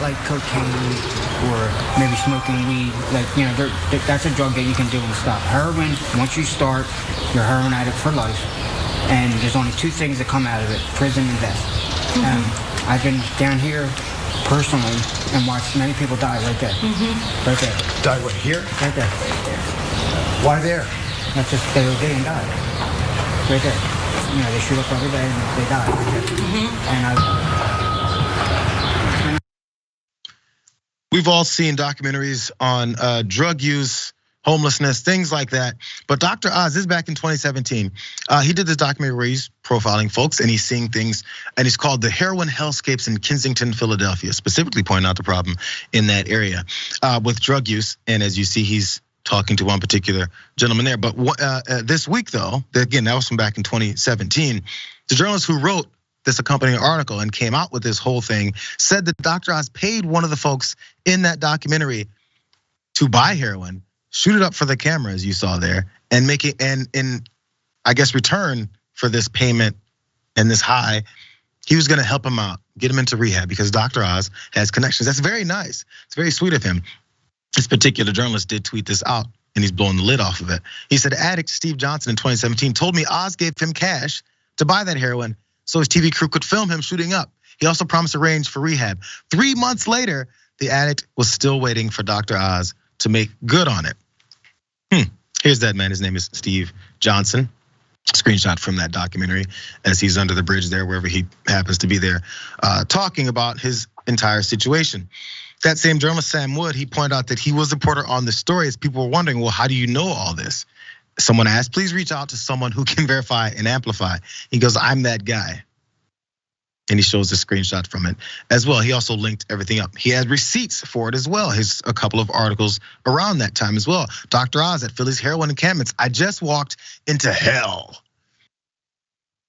like cocaine or maybe smoking weed, like, you know, that's a drug that you can do and stop. Heroin, once you start, you're a heroin addict for life. And there's only two things that come out of it, prison and death. I've been down here personally and watched many people die right there. Right there. Die what, here? Right there. Why there? That's just, they and died. Right there. You know, they shoot up every day and they die. And we've all seen documentaries on drug use, homelessness, things like that. But Dr. Oz, this is back in 2017. He did this documentary where he's profiling folks and he's seeing things, and he's called The Heroin Hellscapes in Kensington, Philadelphia, specifically pointing out the problem in that area with drug use. And as you see, he's talking to one particular gentleman there. But this week though, again, that was from back in 2017, the journalist who wrote this accompanying article and came out with this whole thing said that Dr. Oz paid one of the folks in that documentary to buy heroin, shoot it up for the camera as you saw there, and make it, and in, I guess, return for this payment and this high, he was gonna help him out, get him into rehab because Dr. Oz has connections. That's very nice. It's very sweet of him. This particular journalist did tweet this out and he's blowing the lid off of it. He said, addict Steve Johnson in 2017 told me Oz gave him cash to buy that heroin so his TV crew could film him shooting up. He also promised arrange for rehab. 3 months later, the addict was still waiting for Dr. Oz to make good on it. Here's that man, his name is Steve Johnson. Screenshot from that documentary as he's under the bridge there, wherever he happens to be there, talking about his entire situation. That same journalist, Sam Wood, he pointed out that he was a reporter on the story as people were wondering, well, how do you know all this? Someone asked, please reach out to someone who can verify and amplify. He goes, I'm that guy. And he shows a screenshot from it as well. He also linked everything up. He has receipts for it as well. His a couple of articles around that time as well. Dr. Oz at Philly's heroin encampments. I just walked into hell.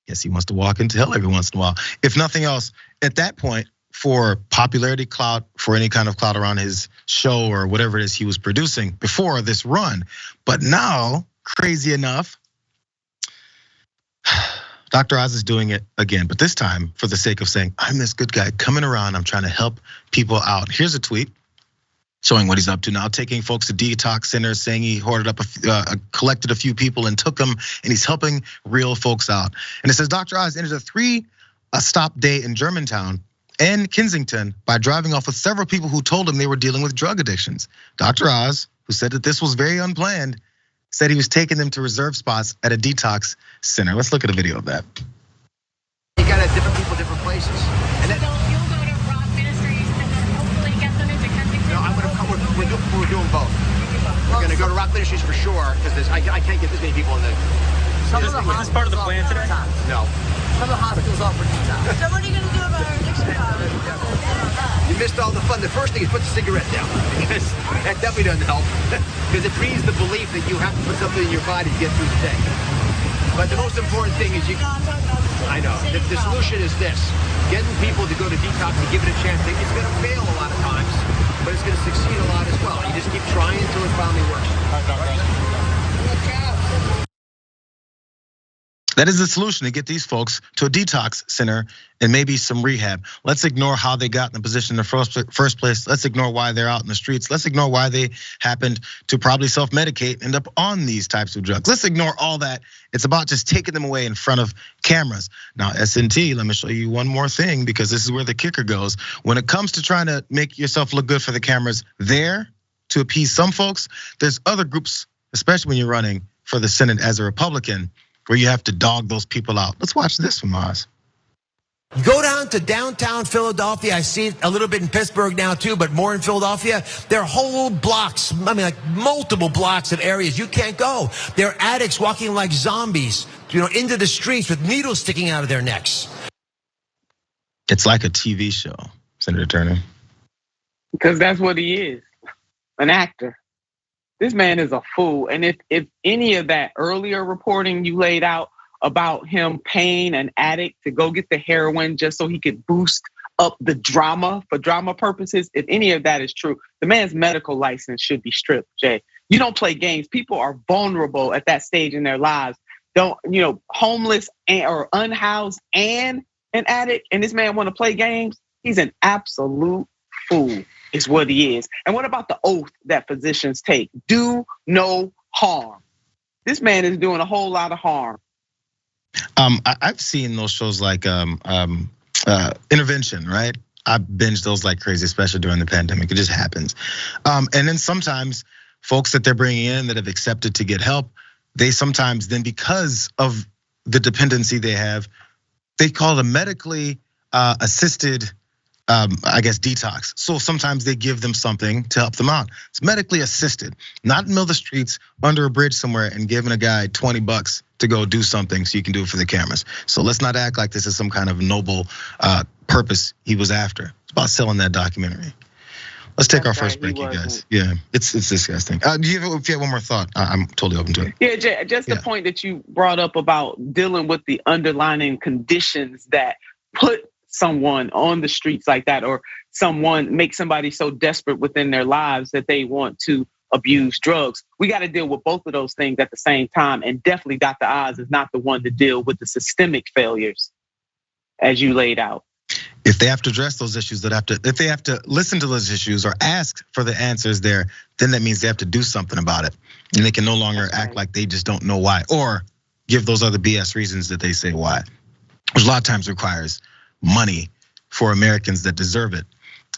Yes, he wants to walk into hell every once in a while. If nothing else, at that point, for popularity clout, for any kind of clout around his show or whatever it is he was producing before this run. But now, crazy enough, Dr. Oz is doing it again, but this time for the sake of saying, I'm this good guy coming around, I'm trying to help people out. Here's a tweet showing what he's up to now, taking folks to detox centers, saying he hoarded up, collected a few people and took them, and he's helping real folks out. And it says Dr. Oz entered a 3-stop day in Germantown and Kensington by driving off with several people who told him they were dealing with drug addictions. Dr. Oz, who said that this was very unplanned, said he was taking them to reserve spots at a detox center. Let's look at a video of that. You gotta have different people, different places. And then, so you'll go to Rock Ministries and then hopefully get them into Kensington? No, we're doing both. We're gonna go to Rock Ministries for sure, because I can't get this many people in the. Is this part of the plan today? No. Some of the hospitals offer detox. So what are you gonna do about our addiction problem? You missed all the fun. The first thing is put the cigarette down, because that definitely doesn't help. Because it breeds the belief that you have to put something in your body to get through the day. But the most important thing is I know, the solution is this. Getting people to go to detox and give it a chance. It's gonna fail a lot of times, but it's gonna succeed a lot as well. You just keep trying until it finally works. That is the solution, to get these folks to a detox center and maybe some rehab. Let's ignore how they got in the position in the first place. Let's ignore why they're out in the streets. Let's ignore why they happened to probably self-medicate, end up on these types of drugs. Let's ignore all that. It's about just taking them away in front of cameras. Now, SNT, let me show you one more thing, because this is where the kicker goes. When it comes to trying to make yourself look good for the cameras there to appease some folks, there's other groups, especially when you're running for the Senate as a Republican, where you have to dog those people out. Let's watch this from Oz. Go down to downtown Philadelphia. I see it a little bit in Pittsburgh now too, but more in Philadelphia. There are whole blocks, like multiple blocks of areas you can't go. There are addicts walking like zombies, into the streets with needles sticking out of their necks. It's like a TV show, Senator Turner. Because that's what he is, an actor. This man is a fool. And if any of that earlier reporting you laid out about him paying an addict to go get the heroin just so he could boost up the drama for drama purposes, if any of that is true, the man's medical license should be stripped, Jay. You don't play games. People are vulnerable at that stage in their lives. Homeless or unhoused and an addict, and this man want to play games. He's an absolute fool is what he is. And what about the oath that physicians take? Do no harm. This man is doing a whole lot of harm. I've seen those shows like Intervention, right? I binge those like crazy, especially during the pandemic. It just happens. And then sometimes folks that they're bringing in that have accepted to get help, they sometimes then, because of the dependency they have, they call it a medically assisted, I guess, detox. So sometimes they give them something to help them out. It's medically assisted, not in the middle of the streets under a bridge somewhere and giving a guy $20 to go do something so you can do it for the cameras. So let's not act like this is some kind of noble purpose he was after. It's about selling that documentary. Let's take our first break, you guys. Yeah, it's disgusting. If you have one more thought, I'm totally open to it. Yeah, just the point that you brought up about dealing with the underlying conditions that put someone on the streets like that, or make somebody so desperate within their lives that they want to abuse drugs. We got to deal with both of those things at the same time. And definitely Dr. Oz is not the one to deal with the systemic failures as you laid out. If they have to address those issues, if they have to listen to those issues or ask for the answers there, then that means they have to do something about it. And they can no longer act like they just don't know why, or give those other BS reasons that they say why, which a lot of times requires money for Americans that deserve it.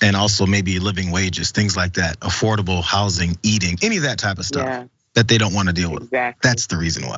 And also maybe living wages, things like that, affordable housing, eating, any of that type of stuff that they don't want to deal with. Exactly. That's the reason why.